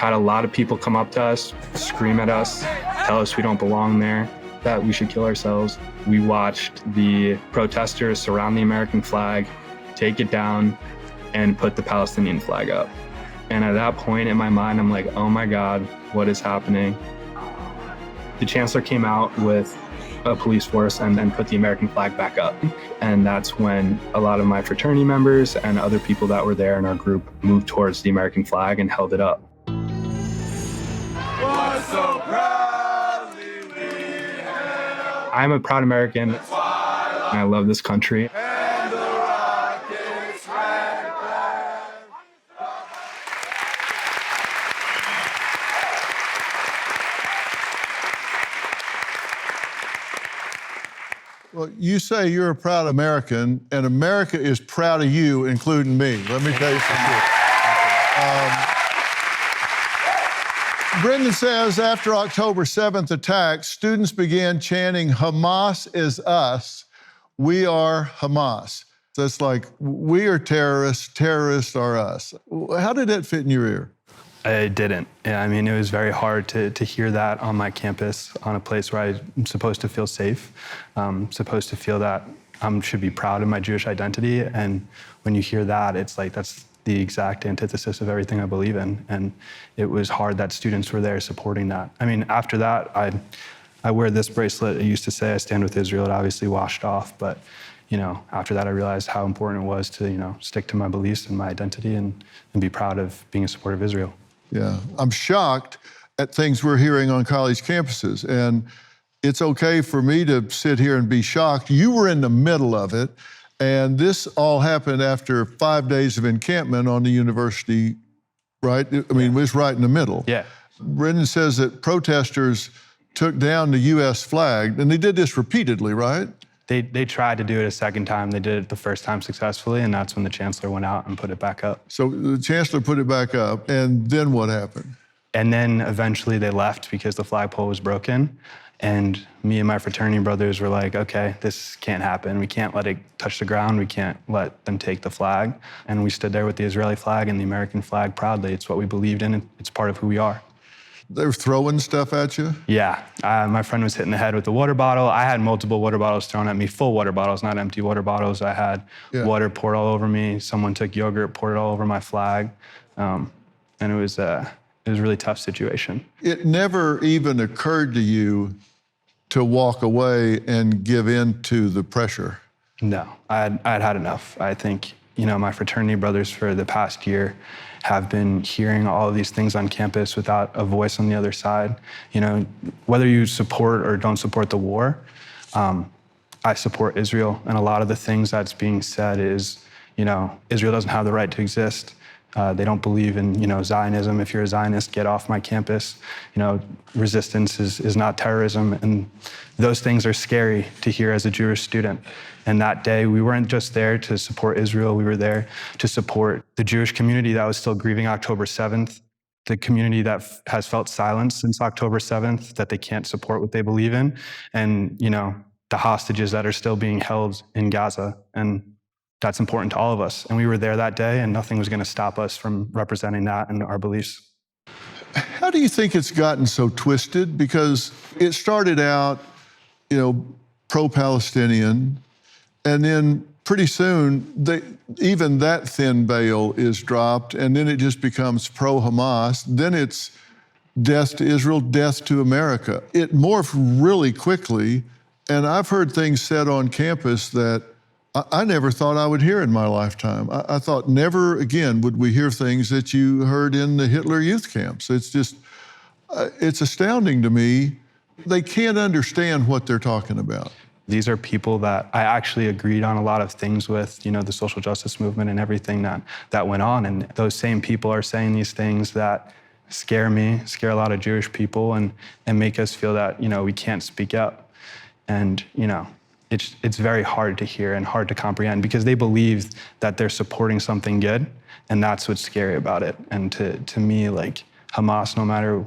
had a lot of people come up to us, scream at us, tell us we don't belong there, that we should kill ourselves. We watched the protesters surround the American flag, take it down, and put the Palestinian flag up. And at that point in my mind, I'm like, oh my God, what is happening? The chancellor came out with a police force and then put the American flag back up. And that's when a lot of my fraternity members and other people that were there in our group moved towards the American flag and held it up. So proudly we hail. I'm a proud American, and I love this country. And the rockets red flag. Well, you say you're a proud American, and America is proud of you, including me. Let me tell you something. Brendan says after October 7th attack, students began chanting, "Hamas is us. We are Hamas." So it's like, we are terrorists, terrorists are us. How did that fit in your ear? It didn't. Yeah, I mean, it was very hard to hear that on my campus, on a place where I'm supposed to feel safe, supposed to feel that I should be proud of my Jewish identity. And when you hear that, it's like, that's the exact antithesis of everything I believe in. And it was hard that students were there supporting that. I mean, after that, I wear this bracelet. It used to say, "I stand with Israel." It obviously washed off, but after that, I realized how important it was to, stick to my beliefs and my identity and be proud of being a supporter of Israel. Yeah, I'm shocked at things we're hearing on college campuses, and it's okay for me to sit here and be shocked. You were in the middle of it, and this all happened after 5 days of encampment on the university, right? I mean, it was right in the middle. Yeah. Brendan says that protesters took down the U.S. flag, and they did this repeatedly, right? They tried to do it a second time. They did it the first time successfully, and that's when the chancellor went out and put it back up. So the chancellor put it back up, and then what happened? And then eventually they left because the flagpole was broken. And me and my fraternity brothers were like, okay, this can't happen. We can't let it touch the ground. We can't let them take the flag. And we stood there with the Israeli flag and the American flag proudly. It's what we believed in. It's part of who we are. They were throwing stuff at you? Yeah, my friend was hitting the head with the water bottle. I had multiple water bottles thrown at me, full water bottles, not empty water bottles. I had water poured all over me. Someone took yogurt, poured it all over my flag. And it was a really tough situation. It never even occurred to you to walk away and give in to the pressure? No, I'd had enough. I think, my fraternity brothers for the past year have been hearing all of these things on campus without a voice on the other side. Whether you support or don't support the war, I support Israel. And a lot of the things that's being said is, Israel doesn't have the right to exist. They don't believe in, Zionism. If you're a Zionist, get off my campus. Resistance is not terrorism. And those things are scary to hear as a Jewish student. And that day, we weren't just there to support Israel. We were there to support the Jewish community that was still grieving October 7th, the community that has felt silence since October 7th, that they can't support what they believe in, and, the hostages that are still being held in Gaza. And that's important to all of us. And we were there that day, and nothing was going to stop us from representing that and our beliefs. How do you think it's gotten so twisted? Because it started out, pro-Palestinian, and then pretty soon, even that thin veil is dropped, and then it just becomes pro-Hamas. Then it's death to Israel, death to America. It morphed really quickly, and I've heard things said on campus that I never thought I would hear in my lifetime. I thought never again would we hear things that you heard in the Hitler youth camps. It's just, it's astounding to me. They can't understand what they're talking about. These are people that I actually agreed on a lot of things with, the social justice movement and everything that went on. And those same people are saying these things that scare me, scare a lot of Jewish people, and make us feel that, we can't speak up. And, it's very hard to hear and hard to comprehend because they believe that they're supporting something good, and that's what's scary about it. And to me, like, Hamas, no matter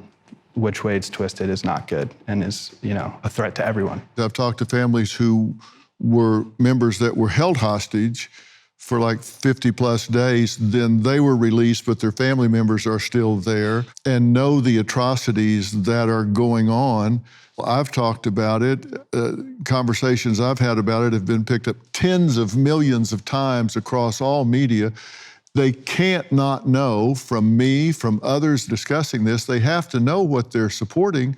which way it's twisted, is not good and is, a threat to everyone. I've talked to families who were members that were held hostage for like 50 plus days. Then they were released, but their family members are still there and know the atrocities that are going on. I've talked about it. Conversations I've had about it have been picked up tens of millions of times across all media. They can't not know from me, from others discussing this. They have to know what they're supporting.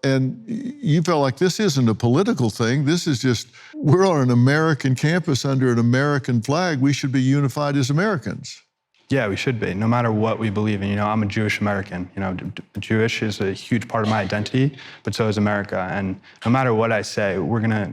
And you felt like this isn't a political thing. This is just, we're on an American campus under an American flag. We should be unified as Americans. Yeah, we should be, no matter what we believe in. You know, I'm a Jewish American. You know, Jewish is a huge part of my identity, but so is America. And no matter what I say, we're gonna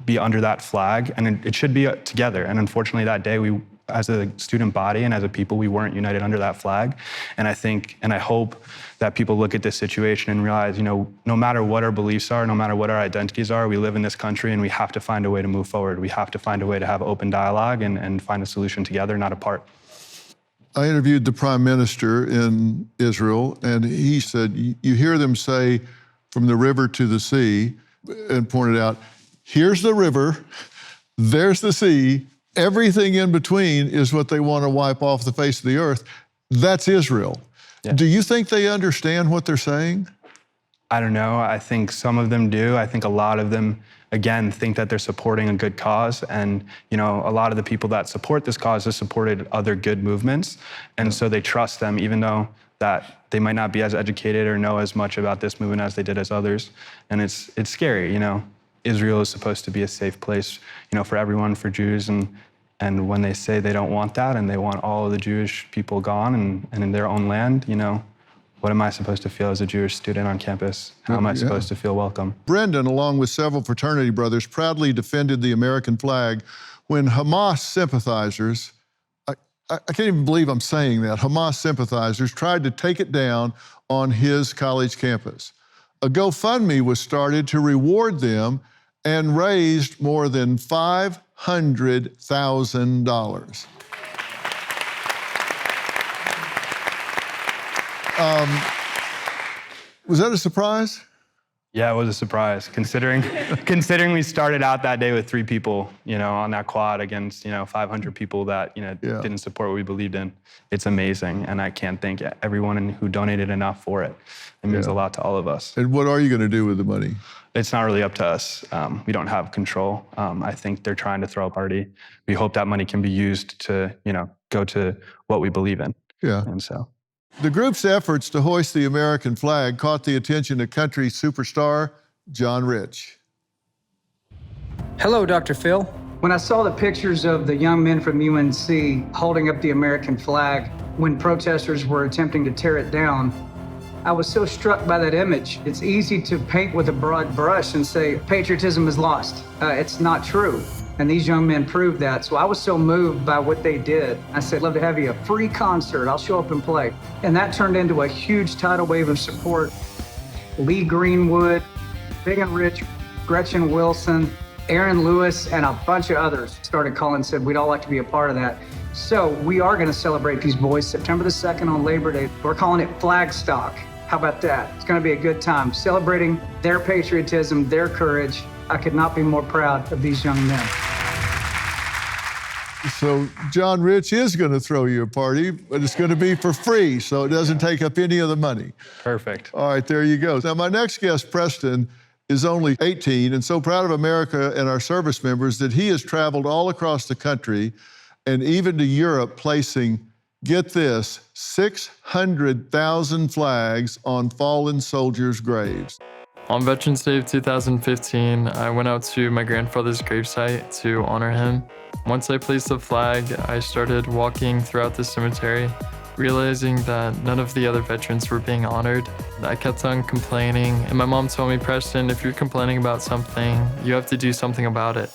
be under that flag, and it should be together. And unfortunately, that day, we, as a student body and as a people, we weren't united under that flag. And I think, and I hope that people look at this situation and realize, you know, no matter what our beliefs are, no matter what our identities are, we live in this country and we have to find a way to move forward. We have to find a way to have open dialogue and find a solution together, not apart. I interviewed the prime minister in Israel, and he said, you hear them say from the river to the sea, and pointed out, here's the river, there's the sea, everything in between is what they want to wipe off the face of the earth. That's Israel. Yeah. Do you think they understand what they're saying? I don't know. I think some of them do. I think a lot of them, again, think that they're supporting a good cause. And, you know, a lot of the people that support this cause have supported other good movements. And so they trust them, even though that they might not be as educated or know as much about this movement as they did as others. And it's scary, you know. Israel is supposed to be a safe place, you know, for everyone, for Jews. And when they say they don't want that and they want all of the Jewish people gone and in their own land, you know, what am I supposed to feel as a Jewish student on campus? How am I supposed to feel welcome? Brendan, along with several fraternity brothers, proudly defended the American flag when Hamas sympathizers, I can't even believe I'm saying that, Hamas sympathizers tried to take it down on his college campus. A GoFundMe was started to reward them and raised more than $500,000. Was that a surprise? Yeah, it was a surprise, considering we started out that day with 3 people, you know, on that quad against, you know, 500 people that, you know, didn't support what we believed in. It's amazing, and I can't thank everyone who donated enough for it. It means a lot to all of us. And what are you going to do with the money? It's not really up to us. We don't have control. I think they're trying to throw a party. We hope that money can be used to, you know, go to what we believe in. Yeah. And so. The group's efforts to hoist the American flag caught the attention of country superstar John Rich. Hello, Dr. Phil. When I saw the pictures of the young men from UNC holding up the American flag when protesters were attempting to tear it down, I was so struck by that image. It's easy to paint with a broad brush and say patriotism is lost. It's not true. And these young men proved that. So I was so moved by what they did. I said, love to have you a free concert. I'll show up and play. And that turned into a huge tidal wave of support. Lee Greenwood, Big and Rich, Gretchen Wilson, Aaron Lewis, and a bunch of others started calling and said, we'd all like to be a part of that. So we are going to celebrate these boys September the 2nd on Labor Day. We're calling it Flagstock. How about that? It's going to be a good time celebrating their patriotism, their courage. I could not be more proud of these young men. So John Rich is going to throw you a party, but it's going to be for free, so it doesn't take up any of the money. Perfect. All right, there you go. Now, my next guest, Preston, is only 18 and so proud of America and our service members that he has traveled all across the country and even to Europe, placing, get this, 600,000 flags on fallen soldiers' graves. On Veterans Day of 2015, I went out to my grandfather's gravesite to honor him. Once I placed the flag, I started walking throughout the cemetery, realizing that none of the other veterans were being honored. I kept on complaining, and my mom told me, Preston, if you're complaining about something, you have to do something about it.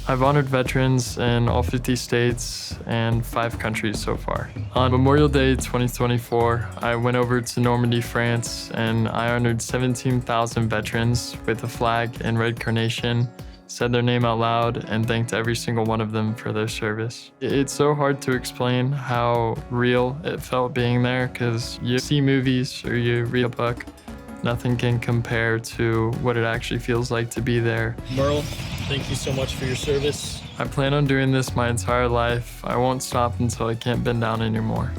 I've honored veterans in all 50 states and 5 countries so far. On Memorial Day 2024, I went over to Normandy, France, and I honored 17,000 veterans with a flag and red carnation, said their name out loud, and thanked every single one of them for their service. It's so hard to explain how real it felt being there, because you see movies or you read a book, nothing can compare to what it actually feels like to be there. Merle, thank you so much for your service. I plan on doing this my entire life. I won't stop until I can't bend down anymore.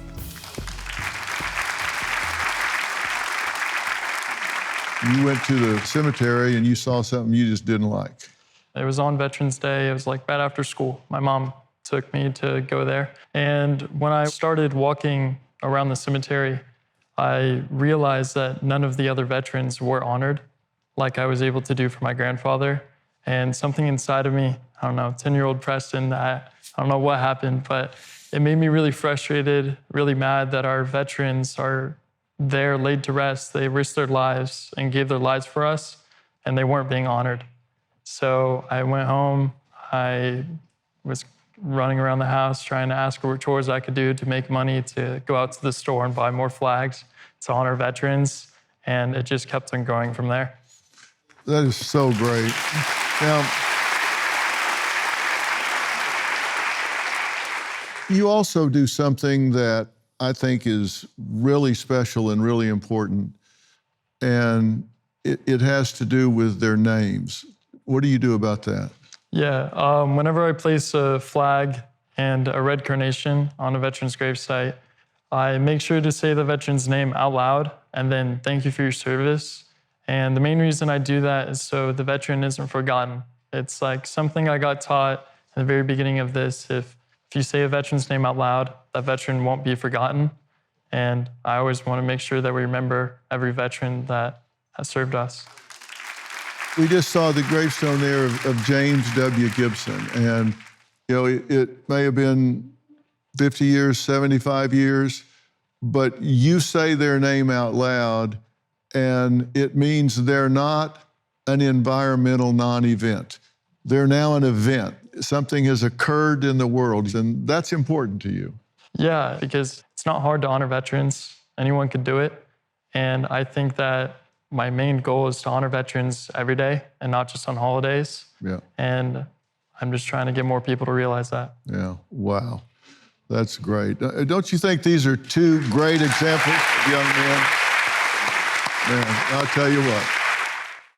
You went to the cemetery and you saw something you just didn't like. It was on Veterans Day. It was like right after school. My mom took me to go there. And when I started walking around the cemetery, I realized that none of the other veterans were honored like I was able to do for my grandfather. And something inside of me, I don't know, 10-year-old Preston, I don't know what happened, but it made me really frustrated, really mad that our veterans are there laid to rest. They risked their lives and gave their lives for us, and they weren't being honored. So I went home. I was running around the house trying to ask what chores I could do to make money to go out to the store and buy more flags to honor veterans, and it just kept on going from there. That is so great. Now, you also do something that I think is really special and really important, and it has to do with their names. What do you do about that? Yeah, whenever I place a flag and a red carnation on a veteran's gravesite, I make sure to say the veteran's name out loud and then thank you for your service. And the main reason I do that is so the veteran isn't forgotten. It's like something I got taught in the very beginning of this. If you say a veteran's name out loud, that veteran won't be forgotten. And I always want to make sure that we remember every veteran that has served us. We just saw the gravestone there of James W. Gibson, and you know it may have been 50 years, 75 years, but you say their name out loud, and it means they're not an environmental non-event. They're now an event. Something has occurred in the world, and that's important to you. Yeah, because it's not hard to honor veterans. Anyone could do it. And I think that my main goal is to honor veterans every day and not just on holidays. Yeah. And I'm just trying to get more people to realize that. Yeah, wow. That's great. Don't you think these are two great examples of young men? Man, I'll tell you what.